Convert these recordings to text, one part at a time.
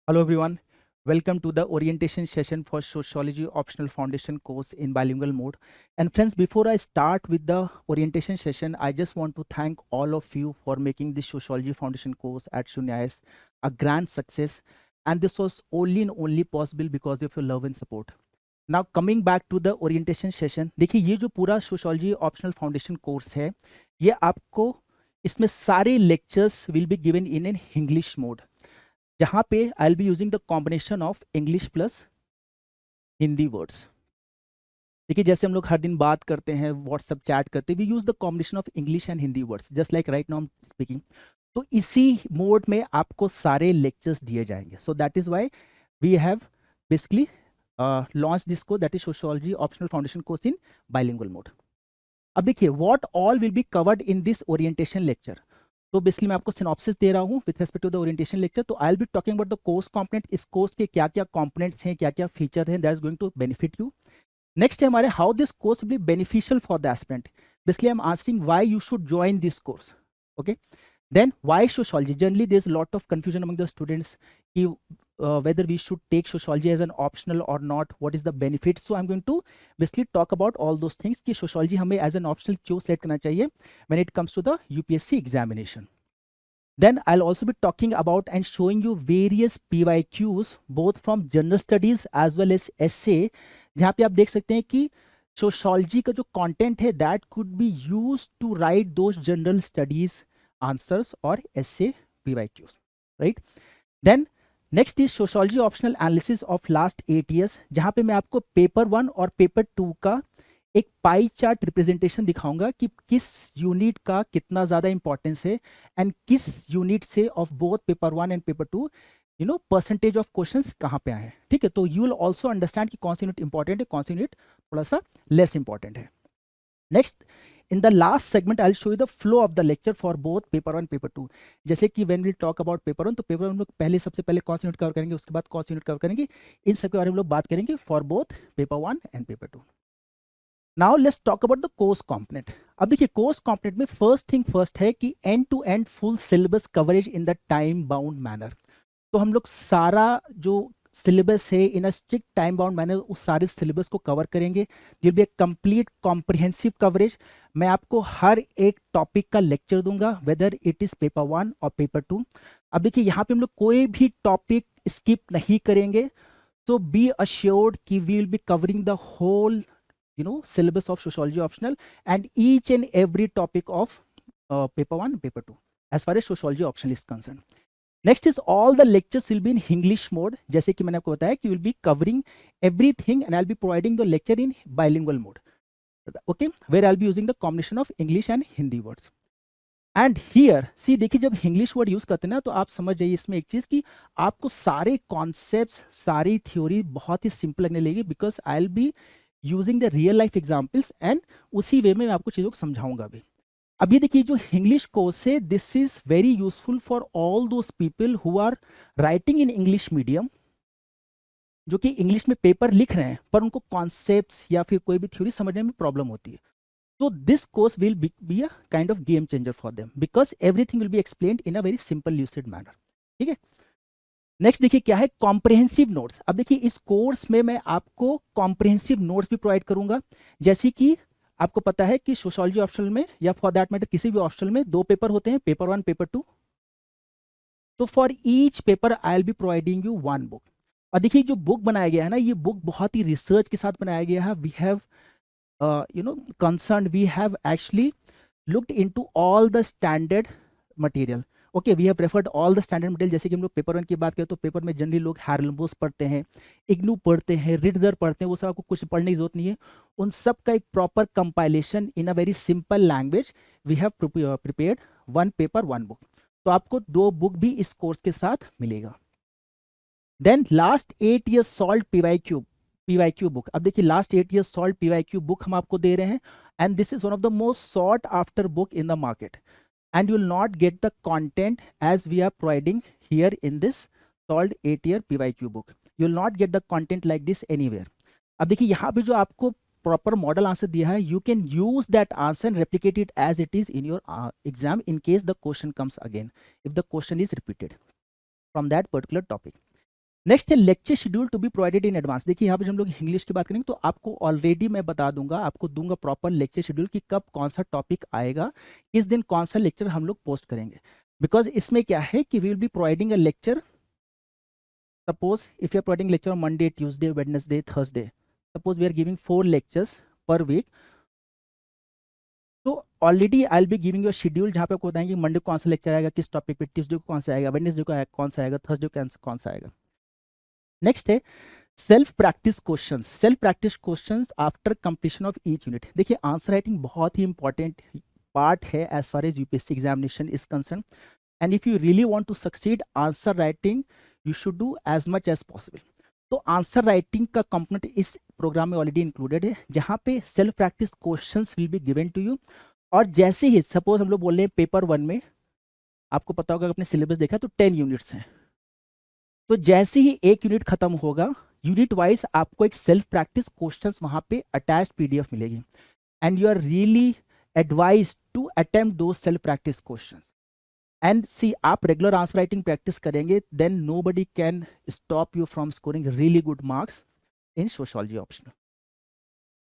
Hello everyone, welcome to the orientation session for Sociology Optional Foundation course in bilingual mode. And friends, before I start with the orientation session, I just want to thank all of you for making this Sociology Foundation course at Shunyais a grand success. And this was only and only possible because of your love and support. Now coming back to the orientation session, देखिए ये जो पूरा Sociology Optional Foundation course है, ये आपको इसमें सारे lectures will be given in an English mode. जहाँ पे आई will be using the combination of English plus Hindi words. देखिए जैसे हम लोग हर दिन बात करते हैं, व्हाट्सएप चैट करते हैं, we use the combination of English and Hindi words just like right now I am speaking. तो इसी मोड में आपको सारे लेक्चर्स दिए जाएंगे। So that is why we have basically launch this course, that is sociology optional foundation course in bilingual mode. अब देखिए what all will be covered in this orientation lecture. तो बेसिकली मैं आपको सिनॉप्सिस दे रहा हूँ with respect to the orientation lecture. तो I will be talking about the course component, इस कोर्स के क्या क्या कंपोनेंट्स हैं, क्या क्या फीचर हैं that is going to benefit you. Next है हमारे how this course will be beneficial for the aspirant. Basically I am asking why you should join this course. Okay, then why sociology? Generally there's a lot of confusion among the students whether we should take sociology as an optional or not, what is the benefit. So I'm going to basically talk about all those things कि sociology हमें as an optional क्यों select करना चाहिए when it comes to the UPSC examination. Then I'll also be talking about and showing you various PYQs both from general studies as well as essay, जहाँ पे आप देख सकते हैं कि sociology का जो content है that could be used to write those general studies answers or essay PYQs, right? Then next is sociology optional analysis of last 8 years, जहाँ पे मैं आपको पेपर 1 और पेपर 2 का एक पाई चार्ट रिप्रेजेंटेशन दिखाऊंगा कि किस यूनिट का कितना ज़्यादा इंपॉर्टेंस है एंड किस यूनिट से of both paper 1 and paper 2 percentage of questions कहाँ पे आए हैं। ठीक है, तो यू विल ऑल्सो अंडरस्टैंड कि कौन सी यूनिट इंपॉर्टेंट है, कौन सी यूनिट थोड़ा सा लेस इंपॉर्टेंट है। Next, in the last segment I'll show you the flow of the lecture for both paper 1 paper 2। जैसे कि when we'll talk about paper 1, तो पेपर 1 हम लोग पहले सबसे पहले कौन सी यूनिट कवर करेंगे, उसके बाद कौन सी यूनिट कवर करेंगे, इन सब के बारे में लोग बात करेंगे for both paper 1 and paper 2। Now let's talk about the course component. अब देखिए कोर्स कंपोनेंट में फर्स्ट थिंग फर्स्ट है कि end to end full syllabus coverage in the time bound manner. तो हम लोग सारा जो सिलेबस है in a strict time bound manner उस सारे सिलेबस को कवर करेंगे। Will be a complete comprehensive coverage. मैं आपको हर एक टॉपिक का लेक्चर दूंगा वेदर इट इज पेपर 1 और पेपर 2। अब देखिए यहाँ पे हम लोग कोई भी टॉपिक स्किप नहीं करेंगे। सो बी अश्योर्ड कि we will be covering the whole syllabus of sociology optional and each and every topic of paper 1 paper 2 as far as sociology optional is concerned. Next is all the lectures will be in English mode, जैसे कि मैंने आपको बताया कि will be covering everything and I'll be providing the lecture in bilingual mode, okay, where I'll be using the combination of English and Hindi words. And here see देखिए जब English word use करते हैं ना तो आप समझ जाइए इसमें एक चीज़ कि आपको सारे कॉन्सेप्ट्स सारी थ्योरी बहुत ही सिंपल लगने लगेगी because I will be using the real life examples and उसी वे में मैं आपको चीज़ों को समझाऊंगा भी। अब ये देखिए जो इंग्लिश कोर्स है this is very useful for all those people who are writing in English medium, जो कि इंग्लिश में पेपर लिख रहे हैं पर उनको कॉन्सेप्ट्स या फिर कोई भी थ्योरी समझने में प्रॉब्लम होती है। So this course will be a kind of game changer for them because everything will be explained in a very simple lucid manner। ठीक है, नेक्स्ट देखिए क्या है कॉम्प्रिहेंसिव नोट्स। अब देखिए इस कोर्स में मैं आपको कॉम्प्रिहेंसिव नोट्स भी प्रोवाइड करूंगा। जैसे कि आपको पता है कि सोशियोलॉजी ऑप्शनल में या फॉर दैट मैटर किसी भी ऑप्शनल में 2 पेपर होते हैं, पेपर 1 पेपर 2। तो for each paper I will be providing you 1 book. और देखिए जो बुक बनाया गया है ना, ये बुक बहुत ही रिसर्च के साथ बनाया गया है। We have concerned, we have actually looked into all the standard material, okay, we have referred all the standard material। जैसे कि हम लोग पेपर 1 की बात करें तो पेपर में जनरली लोग हेरल्बोस पढ़ते हैं, इग्नू पढ़ते हैं, रिट्जर पढ़ते हैं, वो सब आपको कुछ पढ़ने की जरूरत नहीं है। उन सब का एक proper compilation in a very simple language we have prepared 1 paper 1 book. तो आपको 2 बुक भी इस कोर्स के साथ मिलेगा। Then last 8 years solve PYQ book. अब देखिए last 8 years solve PYQ book हम आपको दे रहे हैं and this is one of the most sought after book in the market and you will not get the content as we are providing here in this solve 8 year PYQ book. You will not get the content like this anywhere. अब देखिए यहाँ पे जो आपको proper model answer दिया है, you can use that answer and replicate it as it is in your exam in case the question comes again, if the question is repeated from that particular topic. Next है lecture schedule to be provided in advance. देखिए यहाँ पे जब हम लोग English की बात करेंगे तो आपको ऑलरेडी मैं बता दूंगा, आपको दूंगा प्रॉपर लेक्चर शेड्यूल कि कब कौन सा टॉपिक आएगा, किस दिन कौन सा लेक्चर हम लोग पोस्ट करेंगे। बिकॉज इसमें क्या है कि we will be providing a lecture, suppose if you are providing lecture on Monday, Tuesday, Wednesday, Thursday, suppose we are giving 4 lectures per week, तो already I will be giving your schedule जहाँ पे आपको बताएंगे Monday को कौन सा lecture आएगा, किस टॉपिक पे, ट्यूसडे को कौन सा आएगा, वेडनेसडे को कौन सा आएगा, थर्सडे को कौन सा आएगा। नेक्स्ट है self practice questions. Self practice questions after completion of each unit. देखिए आंसर राइटिंग बहुत ही इंपॉर्टेंट पार्ट है as far as UPSC examination is concern, and if you really want to succeed answer writing you should do as much as possible. तो answer writing का component इस program में already included है, जहाँ पे self practice questions will be given to you. और जैसे ही suppose हम लोग बोल रहे हैं पेपर 1 में, आपको पता होगा अपने सिलेबस देखा तो 10 यूनिट्स हैं, तो जैसे ही एक यूनिट खत्म होगा यूनिट वाइज आपको एक सेल्फ प्रैक्टिस क्वेश्चंस वहां पे अटैच्ड पीडीएफ मिलेगी, and you are really advise to attempt दो self practice questions. And see आप रेगुलर आंसर राइटिंग प्रैक्टिस करेंगे then nobody can stop you from scoring really good marks in sociology optional.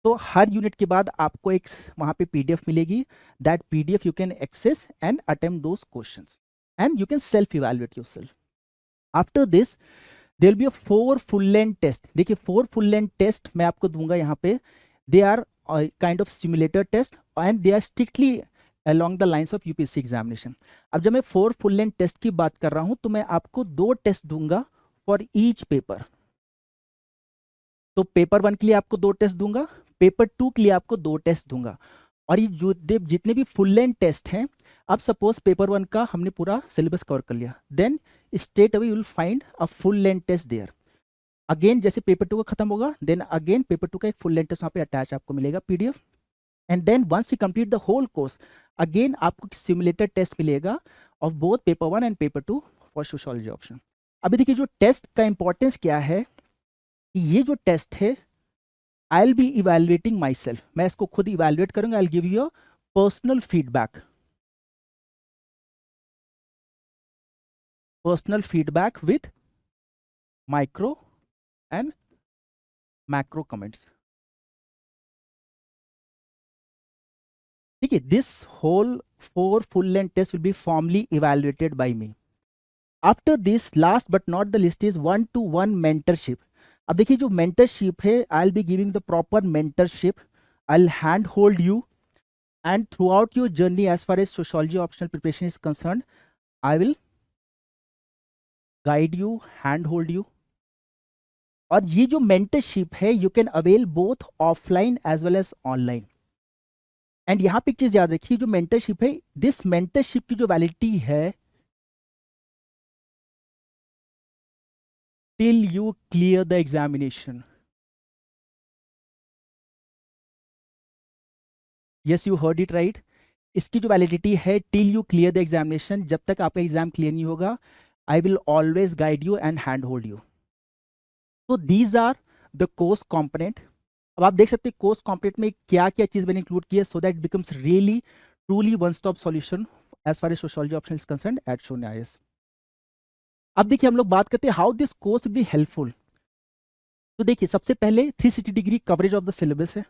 तो हर unit के बाद आपको एक वहां पे पीडीएफ मिलेगी, that PDF you can access and attempt those questions and you can self evaluate yourself. After this there will be a 4 full length test. देखिए 4 फुल लेंथ टेस्ट मैं आपको दूंगा यहाँ पे, they are kind of simulator test and they are strictly along the lines of UPSC examination. अब जब मैं 4 full length test की बात कर रहा हूं तो मैं आपको 2 टेस्ट दूंगा फॉर ईच पेपर। तो पेपर 1 के लिए आपको 2 टेस्ट दूंगा, पेपर 2 के लिए आपको 2 टेस्ट दूंगा। और ये जो जितने भी फुल लेंथ टेस्ट हैं, अब सपोज पेपर 1 का हमने पूरा सिलेबस कवर कर लिया, then straight away you will find a full length test there. Again जैसे पेपर 2 का खत्म होगा देन अगेन पेपर 2 का एक फुल लेंथ टेस्ट वहाँ पे अटैच आपको मिलेगा PDF, and then once you complete the whole course again आपको सिमुलेटर टेस्ट मिलेगा of both paper 1 and paper 2 for sociology option. अभी देखिए जो टेस्ट का इंपॉर्टेंस क्या है, कि ये जो टेस्ट है आई will B evaluating my self, मैं इसको खुद इवेल्युएट करूंगा, आई will give you personal feedback, personal feedback with micro and macro comments. ठीक है, this whole 4 full length tests will be formally evaluated by me. After this, last but not the least is 1-to-1 mentorship. अब देखिए जो mentorship है, I'll be giving the proper mentorship. I'll handhold you, and throughout your journey as far as sociology optional preparation is concerned, I will guide you, handhold you. और ये जो mentorship है, you can avail both offline as well as online. And यहाँ पे एक चीज याद रखिए, जो मेंटरशिप है, दिस मेंटरशिप की जो वैलिडिटी है till you clear the examination. Yes you heard it right, इसकी जो वैलिडिटी है till you clear the examination, जब तक आपका एग्जाम क्लियर नहीं होगा I will always guide you and hand hold you. तो these are the course component. अब आप देख सकते हैं कोर्स कॉम्पोनेंट में क्या क्या चीज मैंने इंक्लूड की है, so that becomes really truly one stop solution as far as sociology option is concerned at Shunya IAS। अब देखिए हम लोग बात करते हैं how this course will be helpful. तो देखिए सबसे पहले 360 degree coverage of the syllabus है,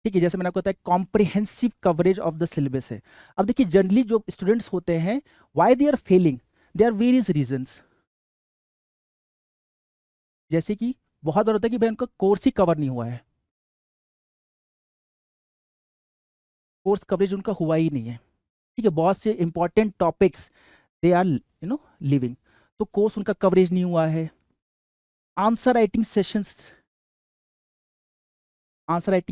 ठीक है, जैसे मैंने आपको बताया comprehensive coverage of the syllabus है। अब देखिए जनरली जो स्टूडेंट्स होते हैं why they are failing, they are various reasons, जैसे कि बहुत बार होता है कि भाई उनका कोर्स ही कवर नहीं हुआ है, कोर्स कवरेज उनका हुआ ही नहीं है, ठीक है, बहुत से important topics they are living, तो कोर्स उनका कवरेज नहीं हुआ है। आंसर राइटिंग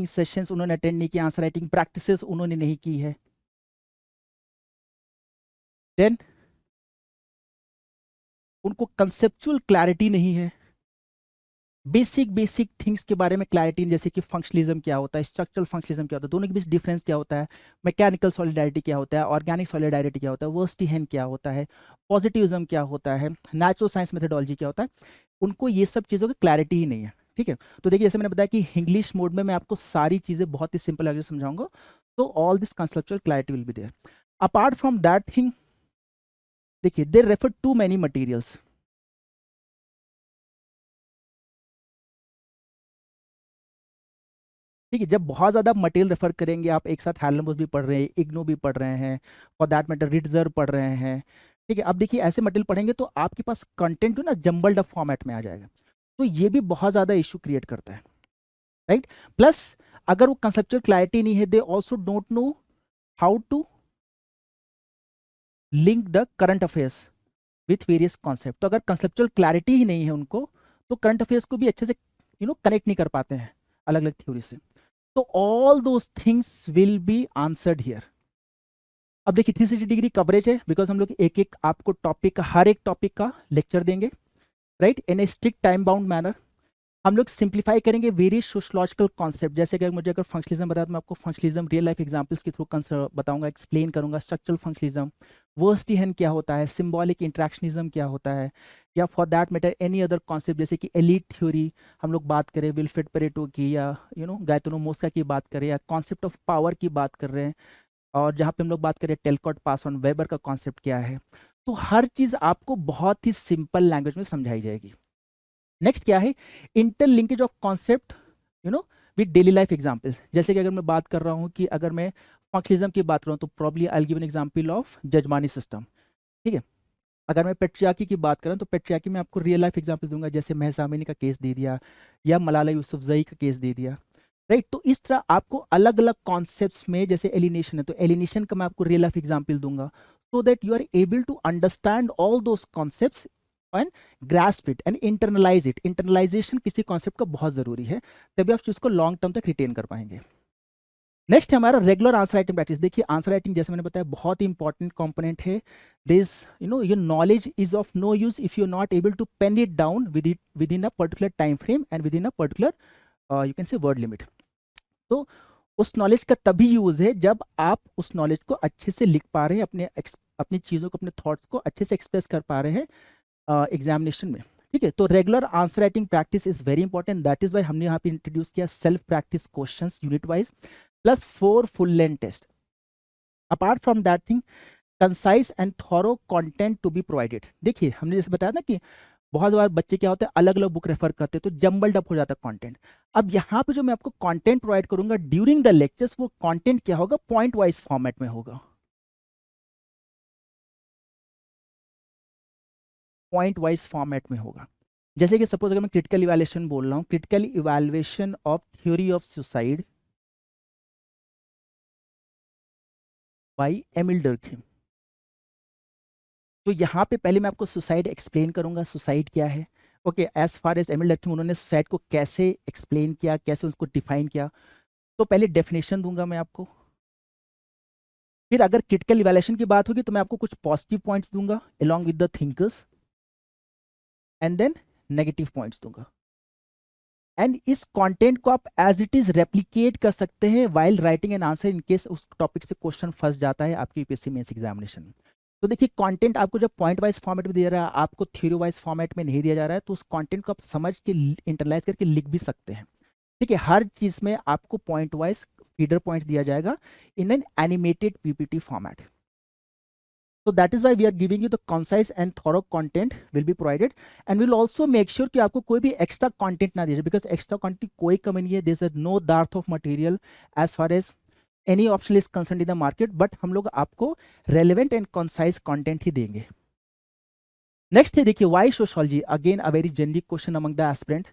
सेशंस उन्होंने अटेंड नहीं किया, आंसर राइटिंग प्रैक्टिसेस उन्होंने नहीं की है। देन उनको कंसेप्चुअल क्लैरिटी नहीं है, बेसिक थिंग्स के बारे में क्लैरिटी, जैसे कि फंक्शनलिज्म क्या होता है, स्ट्रक्चरल फंक्शनलिज्म क्या होता है, दोनों के बीच डिफरेंस क्या होता है, मैकेनिकल सॉलिडारिटी क्या होता है, ऑर्गेनिक सॉलिडारिटी क्या होता है, वर्स्टिहेन क्या होता है, पॉजिटिविज्म क्या होता है, नेचुरल साइंस मेथडोलॉजी क्या होता है, उनको ये सब चीज़ों की क्लैरिटी ही नहीं है। ठीक है, तो देखिए जैसे मैंने बताया कि इंग्लिश मोड में मैं आपको सारी चीज़ें बहुत ही सिंपल लैंग्वेज समझाऊंगा, तो all this conceptual clarity will be there. Apart from that thing, देखिए they refer to many materials, ठीक है, जब बहुत ज़्यादा मटेरियल रेफर करेंगे, आप एक साथ हेल्महोल्ट्ज़ भी पढ़ रहे हैं, इग्नू भी पढ़ रहे हैं, फॉर दैट मैटर रिट्जर पढ़ रहे हैं, ठीक है। अब देखिए ऐसे मटेरियल पढ़ेंगे तो आपके पास कंटेंट जो ना जम्बल्ड अप फॉर्मेट में आ जाएगा, तो ये भी बहुत ज़्यादा इशू क्रिएट करता है, राइट। प्लस अगर वो कंसेप्चुअल क्लैरिटी नहीं है, they also don't know how to link the current affairs with various concept. तो अगर कंसेप्चुअल क्लैरिटी ही नहीं है उनको, तो करंट अफेयर्स को भी अच्छे से कनेक्ट नहीं कर पाते हैं अलग अलग थ्योरी से। तो all those things will be answered here. अब देखिए 360 डिग्री कवरेज है, बिकॉज हम लोग एक एक आपको टॉपिक का, हर एक टॉपिक का लेक्चर देंगे, राइट, इन ए स्ट्रिक्ट टाइम बाउंड मैनर। हम लोग सिंप्लीफाई करेंगे वेरियस सोशलॉजिकल कॉन्सेप्ट, जैसे कि मुझे अगर फंक्शनलिज्म बताया तो मैं आपको फंक्शनलिज्म रियल लाइफ एग्जांपल्स के थ्रू बताऊंगा, एक्सप्लेन करूंगा स्ट्रक्चरल फंक्शनलिज्म, वर्स्टिहन क्या होता है, सिंबॉलिक इंट्रैक्शनिज्म क्या होता है, या for that matter any other concept जैसे कि एलीट थ्योरी हम लोग बात करें विल्फ्रेड पेरेटो की, या गायतनो मोस्का की बात करें, या कॉन्सेप्ट ऑफ पावर की बात कर रहे हैं, और जहाँ पे हम लोग बात करें टेलकॉट पासऑन वेबर का कॉन्सेप्ट क्या है। तो हर चीज़ आपको बहुत ही सिंपल लैंग्वेज में समझाई जाएगी। नेक्स्ट क्या है, interlinkage of concept with daily life examples. जैसे कि अगर मैं बात कर रहा हूँ कि अगर मैं फंक्शनलिज्म की बात कर रहा हूँ तो probably I will give an example of jajmani system, ठीक है। अगर मैं पेट्रियार्की की बात करूँ तो पेट्रियार्की में आपको रियल लाइफ एग्जांपल दूंगा, जैसे महसा अमीनी का केस दे दिया, या मलाला यूसुफजई का केस दे दिया, राइट। तो इस तरह आपको अलग अलग कॉन्सेप्ट्स में, जैसे एलिनेशन है तो एलिनेशन का मैं आपको रियल लाइफ एग्जांपल दूंगा, so that you are able to understand all those concepts and grasp it and internalize it. Internalization किसी कॉन्सेप्ट का बहुत जरूरी है, तभी आप उसको लॉन्ग टर्म तक रिटेन कर पाएंगे। नेक्स्ट है हमारा रेगुलर आंसर राइटिंग प्रैक्टिस। देखिए आंसर राइटिंग जैसे मैंने बताया बहुत ही इंपॉर्टेंट कंपोनेंट है। This your knowledge is of no use if you are not able to pen it down with in a particular time frame and with in a particular you can say word limit. तो उस knowledge का तभी use है जब आप उस knowledge को अच्छे से लिख पा रहे हैं, अपनी चीज़ों को, अपने थॉट्स को अच्छे से एक्सप्रेस कर पा रहे हैं एग्जामिनेशन में, ठीक है। तो regular answer writing practice is very important, that is why हमने यहाँ पे इंट्रोड्यूस किया self practice questions unit wise plus 4 full length test. Apart from that thing concise and thorough content to be provided. देखिए हमने जैसे बताया ना कि बहुत बार बच्चे क्या होते हैं अलग अलग बुक रेफर करते हैं तो जम्बल्ड अप हो जाता है कंटेंट। अब यहाँ पे जो मैं आपको कंटेंट प्रोवाइड करूंगा ड्यूरिंग द लेक्चर्स, वो कंटेंट क्या होगा, पॉइंट वाइज फॉर्मेट में होगा, पॉइंट वाइज फॉर्मेट में होगा। जैसे कि सपोज अगर मैं क्रिटिकल इवैल्यूएशन बोल रहा हूँ, critical evaluation of theory of suicide by Emile Durkheim. तो यहाँ पे पहले मैं आपको सुसाइड एक्सप्लेन करूंगा, सुसाइड क्या है, okay. As far as Emile Durkheim उन्होंने सुसाइड को कैसे एक्सप्लेन किया, कैसे उसको डिफाइन किया, तो पहले डेफिनेशन दूंगा मैं आपको। फिर अगर क्रिटिकल इवैल्यूएशन की बात होगी तो मैं आपको कुछ पॉजिटिव पॉइंट्स दूंगा along with the thinkers, and then negative points दूंगा। एंड इस कंटेंट को आप एज इट इज रेप्लिकेट कर सकते हैं while writing an answer in case उस टॉपिक से क्वेश्चन फंस जाता है आपकी यूपीएससी मेंस एग्जामिनेशन में। तो देखिए कंटेंट आपको जब पॉइंट वाइज फॉर्मेट में दिया रहा है, आपको थ्योरी वाइज फॉर्मेट में नहीं दिया जा रहा है, तो उस कंटेंट को आप समझ के इंटरलाइज करके लिख भी सकते हैं, ठीक है। हर चीज में आपको पॉइंट वाइज फीडर पॉइंट्स दिया जाएगा in an animated PPT format. So that is why we are giving you the concise and thorough content will be provided, and we'll also make sure कि आपको कोई भी extra content ना दीजिए, because extra content कोई कमी नहीं है, there is no dearth of material as far as any option is concerned in the market, but हम लोग आपको relevant and concise content ही देंगे। नेक्स्ट है देखिए why sociology, again a very generic question among the aspirant.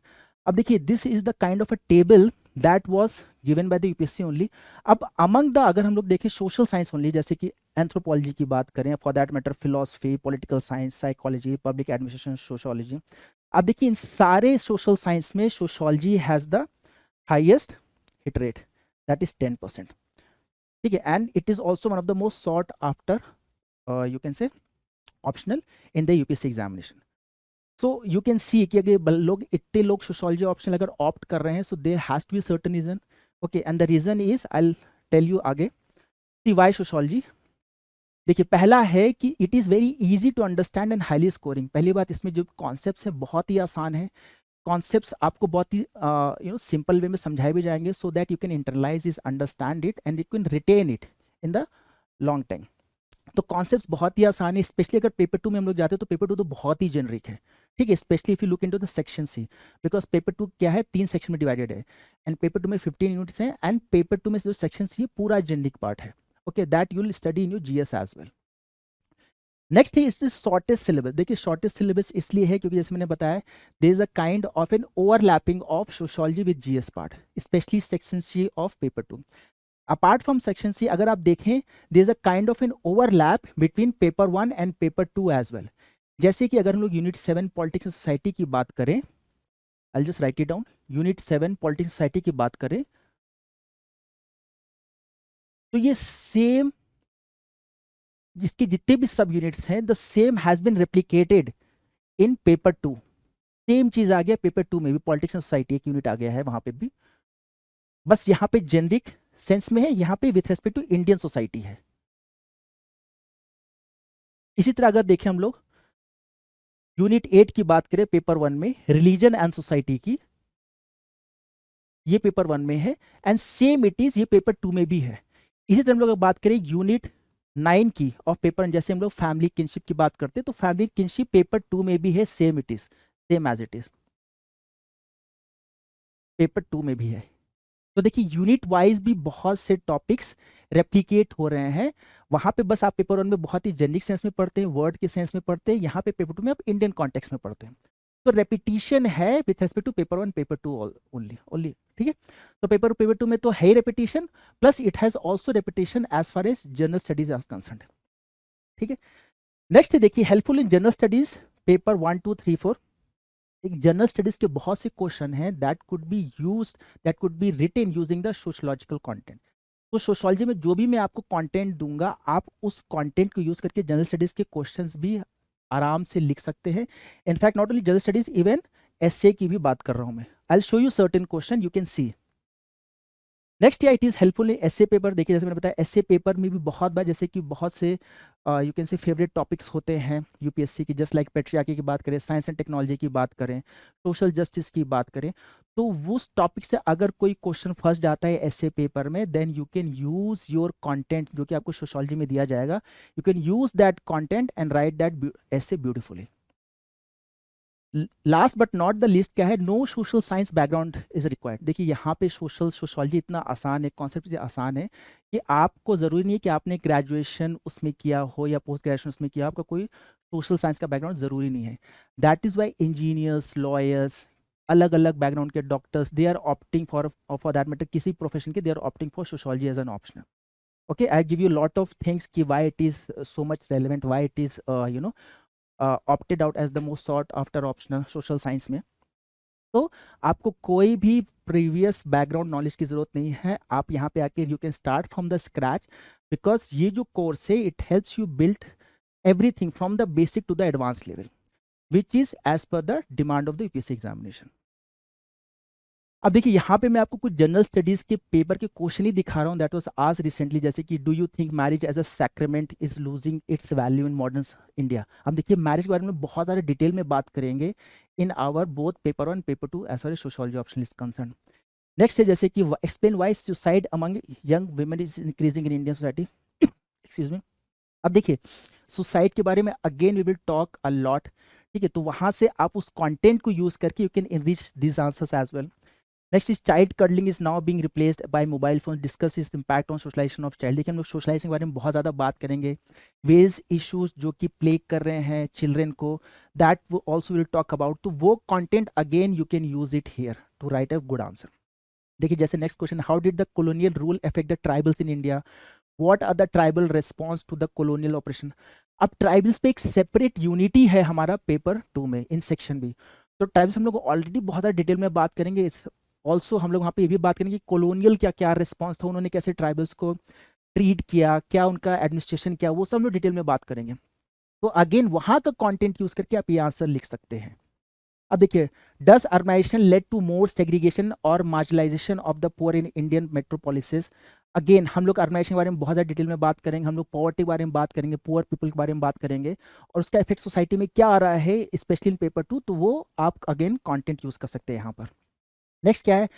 अब देखिए this is the kind of a table that was given by the UPSC only. अब among the अगर हम लोग देखें सोशल साइंस ओनली, जैसे कि एंथ्रोपोलॉजी की बात करें, for that matter philosophy, political science, psychology, public administration, sociology. अब देखिए इन सारे सोशल साइंस में sociology has the highest hit rate, that is 10%, ठीक है। And it is also one of the most sought after you can से optional in the UPSC examination. So you can सी कि अगर लोग इतने लोग सोशोलॉजी ऑप्शनल अगर ऑप्ट कर रहे हैं, so there has to be certain reason, okay. And the reason is I will tell you आगे। सी वाई सोशोलॉजी, देखिए पहला है कि it is very easy to understand and highly scoring. पहली बात, इसमें जो कॉन्सेप्ट्स है बहुत ही आसान है, कॉन्सेप्ट्स आपको बहुत ही सिंपल वे में समझाए भी जाएंगे, so that you can internalise is, understand it and you can retain it in the long time. तो कॉन्सेप्ट्स बहुत ही आसान है, स्पेशली अगर पेपर 2 में हम लोग जाते हैं तो पेपर 2 तो बहुत ही जेनरिक है, ठीक है, specially if you look into the section C, because paper 2 क्या है, 3 सेक्शन में डिवाइडेड है, एंड पेपर 2 में 15 यूनिट्स हैं, एंड पेपर 2 में जो सेक्शन सी है पूरा जेनरिक पार्ट है, okay, that you will study in your GS as well. Next है इस शॉर्टेस्ट सिलेबस। देखिए शॉर्टेस्ट सिलेबस इसलिए है क्योंकि जैसे मैंने बताया, there is a kind of an overlapping of sociology with GS part, specially section C of paper 2। Apart from section C अगर आप देखें, there is a kind of an overlap between paper 1 and paper 2 as well. जैसे कि अगर हम लोग unit 7 politics and society की बात करें, I just right it down, unit 7 politics society की बात करें तो ये सेम, जिसके जितने भी सब यूनिट्स हैं, the same has been replicated in paper 2। Same चीज आ गया पेपर 2 में भी, पॉलिटिक्स एंड सोसाइटी एक यूनिट आ गया है वहां पे भी, बस यहाँ पे जेनरिक सेंस में है, यहाँ पे with respect to Indian society है। इसी तरह अगर देखें हम लोग यूनिट 8 की बात करें पेपर 1 में, रिलीजन एंड सोसाइटी की, ये पेपर 1 में है, एंड सेम इट इज ये पेपर 2 में भी है। इसी तरह हम लोग बात करें यूनिट 9 की ऑफ पेपर, जैसे हम लोग फैमिली किनशिप की बात करते हैं तो फैमिली किनशिप पेपर 2 में भी है, same it is, same as it is paper 2 में भी है। तो देखिए यूनिट वाइज भी बहुत से टॉपिक्स रेप्लिकेट हो रहे हैं, वहां पे बस आप पेपर 1 में बहुत ही जेनरिक सेंस में पढ़ते हैं, वर्ड के सेंस में पढ़ते हैं, यहाँ पे पेपर 2 में आप इंडियन कॉन्टेक्स्ट में पढ़ते हैं। तो रेपिटेशन है with respect to paper 1 paper 2 only, ठीक है। तो पेपर 2 में तो है ही repetition, plus it has also repetition as far as general studies are concerned, ठीक है। नेक्स्ट देखिए helpful in general studies paper 1 2 3 4। एक जनरल स्टडीज के बहुत से क्वेश्चन हैं that could be written using the sociological content. तो सोशियोलॉजी में जो भी मैं आपको कंटेंट दूंगा, आप उस कंटेंट को यूज करके जनरल स्टडीज के क्वेश्चंस भी आराम से लिख सकते हैं। In fact not only general studies, even essay की भी बात कर रहा हूं मैं। I will show you certain question, you can see. Next या it is helpful in essay paper. देखिए जैसे मैंने बताया एसए पेपर में भी बहुत बार, जैसे कि बहुत से you can say favourite topics होते हैं यूपीएससी की, जस्ट लाइक पेट्रियार्की की बात करें, साइंस एंड टेक्नोलॉजी की बात करें, सोशल जस्टिस की बात करें, तो उस टॉपिक से अगर कोई क्वेश्चन फंस जाता है एसए पेपर में, then you can use your content जो कि आपको सोशियोलॉजी में दिया जाएगा, you can use that content and write that essay beautifully. Last but not the least क्या है, no social science background is required. देखिए यहाँ पे सोशोलॉजी इतना आसान है, कॉन्सेप्ट आसान है कि आपको ज़रूरी नहीं है कि आपने ग्रेजुएशन उसमें किया हो या पोस्ट ग्रेजुएशन उसमें किया, आपका कोई सोशल साइंस का बैकग्राउंड ज़रूरी नहीं है। That is why engineers, lawyers, अलग अलग बैकग्राउंड के doctors, they are opting for that matter, किसी प्रोफेशन के, they are opting for sociology as an optional. Okay, I give you a lot of things ki why it is so much relevant, why it is opted out as the most sought after optional social science में। तो आपको कोई भी previous background knowledge की जरूरत नहीं है, आप यहाँ पे आके you can start from the scratch, because ये जो कोर्स है it helps you build everything from the basic to the advance level, which is as per the demand of the UPSC examination. अब देखिए यहाँ पे मैं आपको कुछ जनरल स्टडीज के पेपर के क्वेश्चन ही दिखा रहा हूँ दैट वाज आज रिसेंटली, जैसे कि do you think marriage as a sacrament is losing it's value in modern India. अब देखिए मैरिज के बारे में बहुत सारे डिटेल में बात करेंगे in our both paper 1 paper 2 as far as sociology option is concern. Next है जैसे कि explain why suicide among young women is increasing in Indian society, excuse me. अब देखिए सुसाइड के बारे में again we will talk a lot, ठीक है, तो वहां से आप उस कंटेंट को यूज करके you can enrich this answers as well. Next is child cuddling is now being replaced by mobile phone, discuss its impact on socialisation of child. देखिए हम लोग सोशलाइजेशन के बारे में बहुत ज़्यादा बात करेंगे, वेज इश्यूज जो कि प्लेग कर रहे हैं चिल्ड्रेन को, दैट वो ऑल्सो विल टॉक अबाउट। तो वो content again you can use it here to write a good answer. देखिए जैसे next question, how did the colonial rule affect the tribals in India, what are the tribal response to the colonial operation. अब tribals पे एक separate unity है हमारा paper 2 में in section भी, तो ट्राइबल्स हम लोग ऑलरेडी बहुत ज़्यादा डिटेल में बात करेंगे। ऑल्सो हम लोग वहाँ पे ये भी बात करेंगे कि कॉलोनियल क्या क्या रिस्पॉन्स था, उन्होंने कैसे ट्राइबल्स को ट्रीट किया, क्या उनका एडमिनिस्ट्रेशन क्या, वो सब हम लोग डिटेल में बात करेंगे। तो अगेन वहाँ का कंटेंट यूज करके आप ये आंसर लिख सकते हैं। अब देखिए, does urbanization lead to more segregation और marginalization of the poor in Indian metropolises. Again हम लोग अर्बनाइजेशन के बारे में बहुत ज़्यादा डिटेल में बात करेंगे, हम लोग पॉवर्टी के बारे में बात करेंगे, पुअर पीपल के बारे में बात करेंगे, और उसका इफेक्ट सोसाइटी में क्या आ रहा है स्पेशली इन पेपर 2, तो वो आप अगेन कंटेंट यूज कर सकते हैं यहाँ पर। नेक्स्ट क्या है,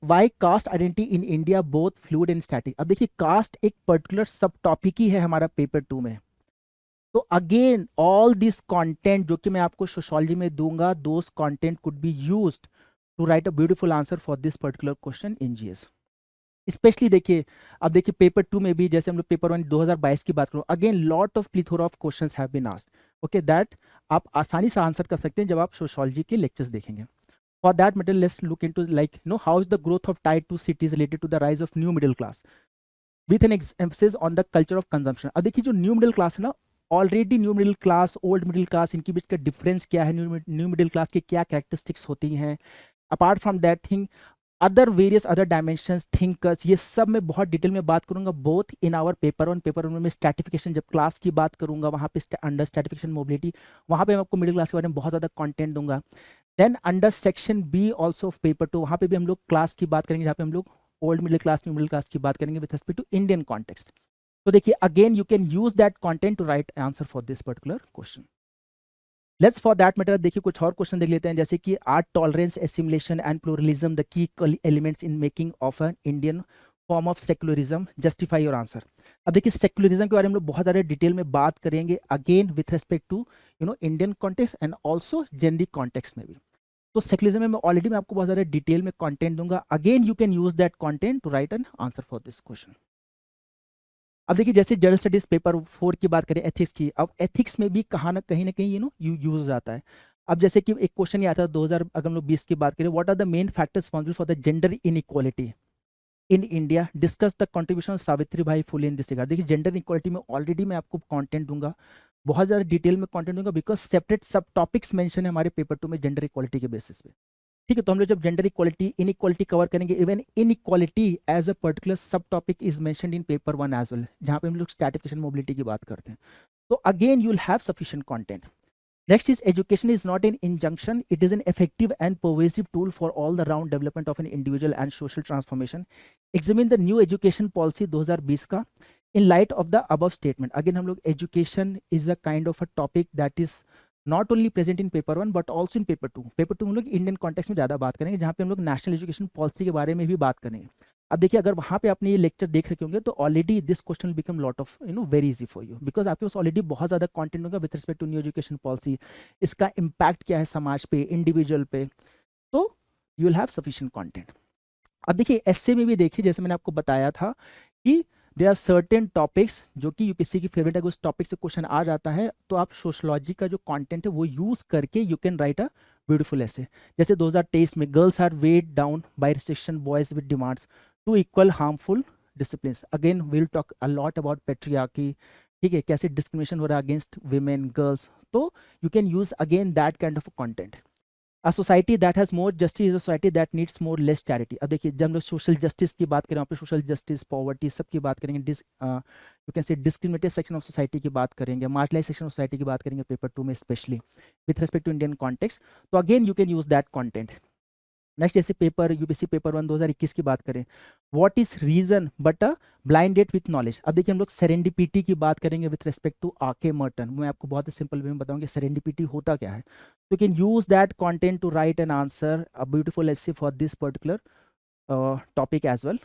why caste identity in India both fluid and static. अब देखिए कास्ट एक पर्टिकुलर सब टॉपिक ही है हमारा पेपर 2 में। तो अगेन ऑल दिस कंटेंट जो कि मैं आपको सोशियोलॉजी में दूंगा, those content could be used to write a beautiful answer for this particular question in GS. Specially देखिए, अब देखिए पेपर 2 में भी, जैसे हम लोग पेपर 1 2022 की बात करूं, again lot of plethora of questions have been asked, okay, that आप आसानी से आंसर कर सकते हैं जब आप सोशियोलॉजी के लेक्चर्स देखेंगे। For that matter let's look into like how is the growth of tier 2 cities related to the rise of new middle class with an emphasis on the culture of consumption. अब देखिए जो new middle class है ना, already new middle class, old middle class, इनके बीच का difference क्या है, न्यू मिडिल क्लास की क्या कैरेक्टरिस्टिक्स होती हैं, apart from that thing other various other dimensions thinkers, ये सब मैं बहुत डिटेल में बात करूंगा both in our paper 1। Paper 1 में स्ट्रैटिफिकेशन, जब क्लास की बात करूंगा वहाँ पे अंडर स्ट्रैटिफिकेशन मोबिलिटी, वहाँ पे मैं आपको मिडिल क्लास के बारे में बहुत ज़्यादा कंटेंट दूंगा। Then under section B also of paper 2, वहाँ पे भी हम लोग क्लास की बात करेंगे, जहाँ पे हम लोग old middle class, new middle class की बात करेंगे with respect to Indian context. तो देखिए again you can use that content to write answer for this particular question. Let's for that matter देखिए कुछ और क्वेश्चन देख लेते हैं, जैसे कि are tolerance, assimilation and pluralism the key elements in making of an Indian form of secularism, justify your answer. अब देखिए सेक्युलरिज्म के बारे में हम लोग बहुत ज़्यादा डिटेल में बात करेंगे again with respect to Indian context and also generic context में भी। तो सेक्युलरिज्म में ऑलरेडी मैं आपको बहुत ज़्यादा डिटेल में कंटेंट दूंगा, again you can use that content to write an answer for this question. अब देखिए जैसे जनरल स्टडीज पेपर 4 की बात करें, एथिक्स की, अब एथिक्स में भी कहाँ ना कहीं यूज हो जाता है। अब जैसे कि एक क्वेश्चन ये आता है 2000 अगर हम लोग 20 की बात करें, what are the main factors responsible for the gender inequality in India, discuss the contribution of Savitri Bai Phule in this regard. देखिए जेंडर इनइक्वालिटी में ऑलरेडी मैं आपको कंटेंट दूंगा, बहुत ज़्यादा डिटेल में कंटेंट दूंगा, बिकॉज सेपरेट सब टॉपिक्स मेंशन है हमारे पेपर 2 में जेंडर इक्वालिटी के बेसिस पे। ठीक है, तो हम लोग जब जेंडर इक्वालिटी, इनइक्वालिटी कवर करेंगे, even inequality as a particular sub topic is mentioned in paper 1 as well, जहाँ पे हम लोग स्ट्रैटिफिकेशन मोबिलिटी की बात करते हैं। तो again you will have sufficient content. Next is education is not an injunction, it is an effective and pervasive tool for all the round development of an individual and social transformation. Examine the new education policy 2020 का in light of the above statement. Again हम लोग education is a kind of a topic that is not only present in paper 1 but also in paper 2. Paper 2 हम लोग Indian context में ज़्यादा बात करेंगे, जहाँ पे हम लोग नेशनल एजुकेशन पॉलिसी के बारे में भी बात करेंगे। अब देखिए अगर वहाँ पे आपने ये लेक्चर देख रखे होंगे तो already this question will become lot of very easy for you, because आपके पास ऑलरेडी बहुत ज़्यादा कंटेंट होगा with respect to new education policy, इसका इम्पैक्ट क्या है समाज पे, इंडिविजुअल पे, तो you will have sufficient content. अब देखिए एसए में भी देखिए, जैसे मैंने आपको बताया था कि देयर आर सर्टेन टॉपिक्स जो कि यूपीएससी की फेवरेट है, उस टॉपिक से क्वेश्चन आ जाता है, तो आप सोशलॉजी का जो कंटेंट है वो यूज करके you can write a beautiful essay. जैसे 2023 में girls are weighed down by restriction boys with demands to equal harmful discipline. Again will talk a lot about patriarchy, ठीक है, कैसे डिस्क्रिमिनेशन हो रहा है अगेंस्ट वीमेन गर्ल्स, तो you can use again that kind of content. A society that has more justice is a society that needs more less charity. अब देखिए जब हम लोग सोशल जस्टिस की बात करें, वहाँ पे सोशल जस्टिस, पॉवर्टी सब की बात करेंगे, यू कैन से डिस्क्रिमिनेटेड सेक्शन ऑफ सोसाइटी की बात करेंगे, मार्जिनलाइज सेक्शन ऑफ सोसाइटी की बात करेंगे पेपर 2 में specially with respect to Indian context, तो again you can use that content. Next जैसे पेपर यूपीएससी पेपर 1 2021 की बात करें, what is reason but a blind date with knowledge. अब देखिए हम लोग सेरेंडिपिटी की बात करेंगे with respect to R K Merton, मैं आपको बहुत ही सिंपल वे में बताऊंगा सेरेंडिपिटी होता क्या है, तो can use that content to write an answer a beautiful essay for this particular topic as well.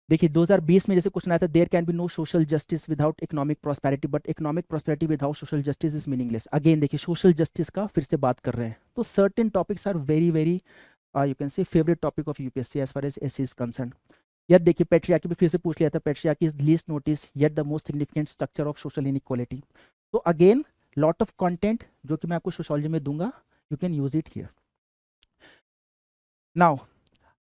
देखिए 2020 में जैसे क्वेश्चन आया था, there can be no social justice without economic prosperity but economic prosperity without social justice is meaningless. Again देखिए social justice का फिर से बात कर रहे हैं, तो certain topics are very very you can say favourite topic of UPSC as far as essay is concern. यद देखिए पेट्रियार्की भी फिर से पूछ लिया था, patriarchy is least notice yet the most significant structure of social inequality. तो again lot of content जो कि मैं आपको सोशोलॉजी में दूंगा, you can use it here. Now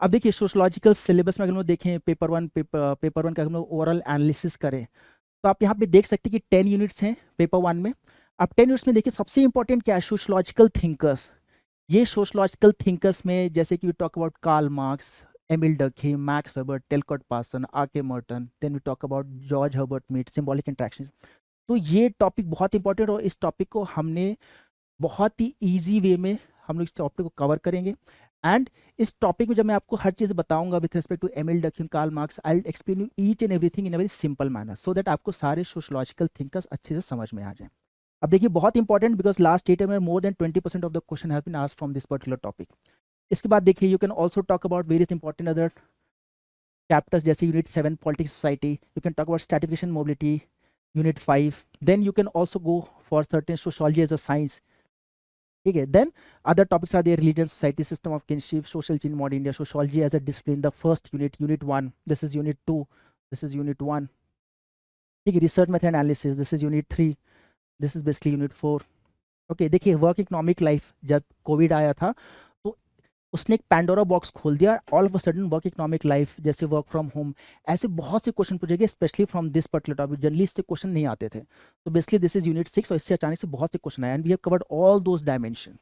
अब देखिए सोशोलॉजिकल सिलेबस में अगर हम लोग देखें पेपर 1 का हम लोग ओवरऑल एनालिसिस करें, तो आप यहाँ पे देख सकते हैं कि 10 यूनिट्स हैं पेपर 1 में। अब 10 यूनिट्स में देखिए सबसे इंपॉर्टेंट क्या है, सोशोलॉजिकल थिंकर्स। ये सोशोलॉजिकल थिंकर्स में जैसे कि we talk about Karl Marx, Emile Durkheim, Max Weber, Talcott Parson, R K Merton, then we talk about George Herbert Mead, symbolic interactions. तो ये टॉपिक बहुत इंपॉर्टेंट, और इस टॉपिक को हमने बहुत ही ईजी वे में हम लोग इस टॉपिक को कवर करेंगे। एंड इस टॉपिक में जब मैं आपको हर चीज़ बताऊंगा with respect to Emile Durkheim, Karl Marx, I will explain you each and everything in a very simple manner, so that आपको सारे सोशोलॉजिकल थिंकर्स अच्छे से समझ में आ जाए। अब देखिए बहुत इंपॉर्टेंट, बिकॉज लास्ट 8 में more than 20% of the question have been asked from this particular topic. इसके बाद देखिए you can also talk about various important other chapters जैसे unit 7 politics society, you can talk about stratification mobility, unit 5, then you can also go for certain sociology as a science, ठीक है. Then other topics are there, religion, society, system of kinship, social change, modern India, sociology as a discipline, the first unit, unit 1, this is unit 2, this is unit 1, ठीक है. Research method analysis, this is unit 3, this is basically unit 4. Okay, देखिए work economic life, जब Covid आया था तो उसने एक Pandora box खोल दिया. All of a sudden work economic life, जैसे वर्क फ्रॉम होम, ऐसे बहुत से क्वेश्चन पूछे गए specially from this particular topic. Generally इससे क्वेश्चन नहीं आते थे. तो बेसिकली दिस इज यूनिट 6 और इससे अचानक से बहुत से क्वेश्चन आए and we have covered all those dimension.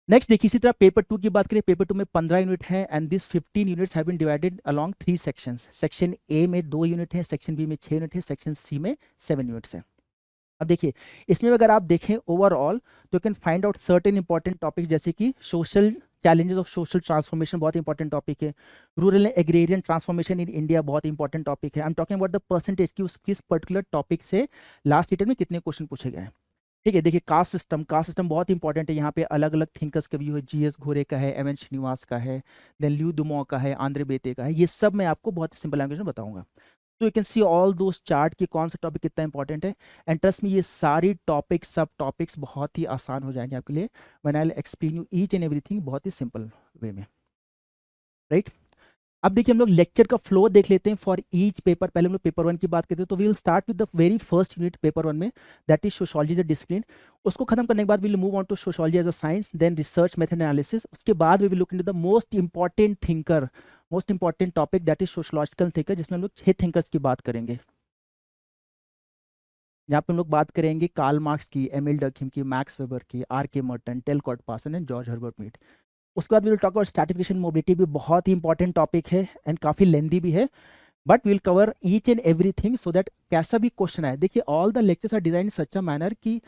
Next देखिए इसी तरह पेपर 2 की बात करें. पेपर 2 में 15 यूनिट हैं and this 15 units have been divided along 3 sections. Section A में 2 यूनिट हैं, सेक्शन बी में 6 यूनिट है, सेक्शन सी में 7 यूनिट्स हैं. अब देखिए इसमें अगर आप देखें ओवरऑल तो you can find out certain important topic जैसे कि social challenges of social transformation, बहुत इंपॉर्टेंट टॉपिक है. Rural and agrarian transformation in India, बहुत इंपॉर्टेंट टॉपिक है. I am talking about the percentage कि किस पर्टिकुलर टॉपिक से लास्ट ईयर में कितने क्वेश्चन पूछे गए हैं, ठीक है. देखिए कास्ट सिस्टम बहुत इंपॉर्टेंट है. यहाँ पे अलग अलग थिंकर्स का व्यू है. जीएस घोरे का है, एम एन श्रीनिवास का है, देन ल्यू दुमो का है, आंद्रे बेते का है. ये सब मैं आपको बहुत सिंपल लैंग्वेज में बताऊंगा. तो you can see all those chart कि कौन सा टॉपिक कितना इंपॉर्टेंट है. एंड ट्रस्ट में ये सारी टॉपिक्स, सब टॉपिक्स बहुत ही आसान हो जाएंगे आपके लिए when I will explain you each and everything बहुत ही सिंपल वे में, राइट. अब देखिए हम लोग लेक्चर का फ्लो देख लेते हैं फॉर ईच पेपर. पहले हम लोग पेपर 1 की बात करते हैं तो we will start with the very first unit paper 1 में, that is sociology the discipline. उसको खत्म करने के बाद we will move on to sociology as a science, then research method analysis. उसके बाद we will look into the most important thinker, most important topic that is sociological thinker, जिसमें हम लोग 6 थिंकर्स की बात करेंगे. यहाँ पे हम लोग बात करेंगे कार्ल मार्क्स की, एमिल डर्कहीम की, मैक्स वेबर की, R K Merton, Talcott Parson and George Herbert Mead. उसके बाद we will talk about stratification mobility, भी बहुत ही इंपॉर्टेंट टॉपिक है एंड काफ़ी लेंदी भी है, but we will cover each and everything so that कैसा भी क्वेश्चन आए. देखिए all the lectures are design in such a manner कि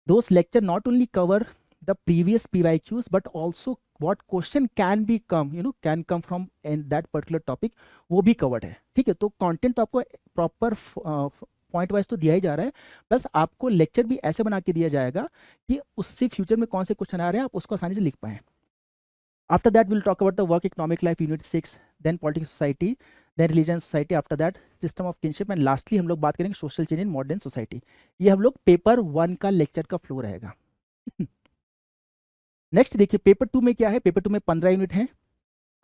those lecture not only cover the previous PYQs but also what question can be come, can come from in that particular topic, वो भी covered है, ठीक है. तो content तो आपको proper point wise तो दिया ही जा रहा है, प्लस आपको लेक्चर भी ऐसे बना के दिया जाएगा कि उससे फ्यूचर में कौन से क्वेश्चन आ रहे हैं आप उसको आसानी से लिख पाएं. After that, we'll talk about the work economic life unit 6, then politics society, then religion society, after that system of kinship, and lastly हम लोग बात करेंगे social change in modern society. ये हम लोग पेपर 1 का लेक्चर का फ्लो रहेगा. नेक्स्ट देखिए पेपर 2 में क्या है. पेपर 2 में 15 यूनिट हैं.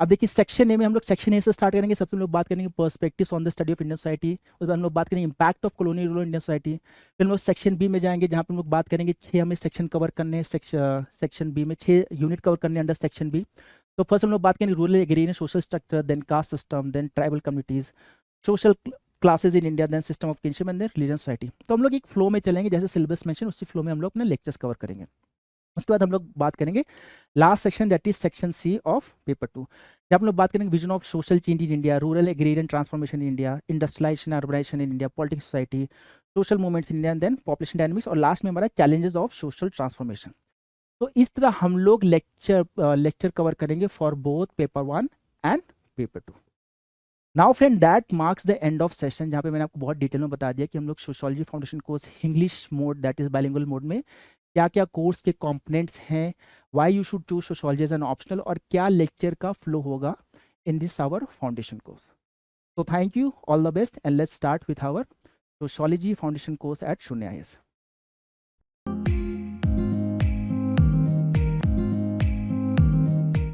अब देखिए सेक्शन ए में हम लोग सेक्शन ए से स्टार्ट करेंगे. सबसे हम लोग बात करेंगे perspectives on the study of Indian society. उसके बाद हम लोग बात करेंगे impact of colonial rule Indian society. फिर हम लोग सेक्शन बी में जाएंगे जहाँ पे हम लोग बात करेंगे 6 हमें सेक्शन कवर करने हैं. सेक्शन बी में 6 यूनिट कवर करने अंडर सेक्शन बी. तो फर्स्ट हम लोग बात करेंगे rural agrarian social structure, then caste system, then tribal communities, social classes in India, then system of kinship and then religion society. तो हम लोग एक फ्लो में चलेंगे जैसे सिलेबस मेंशन उसी फ्लो में हम लोग अपने लेक्चर्स कवर करेंगे. उसके बाद हम लोग बात करेंगे last section that is section C of paper 2, जब हम लोग बात करेंगे vision of social change in India, rural agrarian transformation in India, industrialisation urbanisation in India, politics society, social movements in India, then population dynamics, और last में हमारा challenges of social transformation. तो इस तरह हम लोग लेक्चर कवर करेंगे for both paper 1 and paper 2. Now friend that marks the end of session, जहाँ पे मैंने आपको बहुत डिटेल में बता दिया कि हम लोग sociology foundation course English mode that is bilingual mode में क्या क्या कोर्स के कंपोनेंट्स हैं, why you should choose sociology as an optional, और क्या लेक्चर का फ्लो होगा in this our foundation course. तो thank you, all the best, and let's start with our sociology foundation course at Shunya IAS.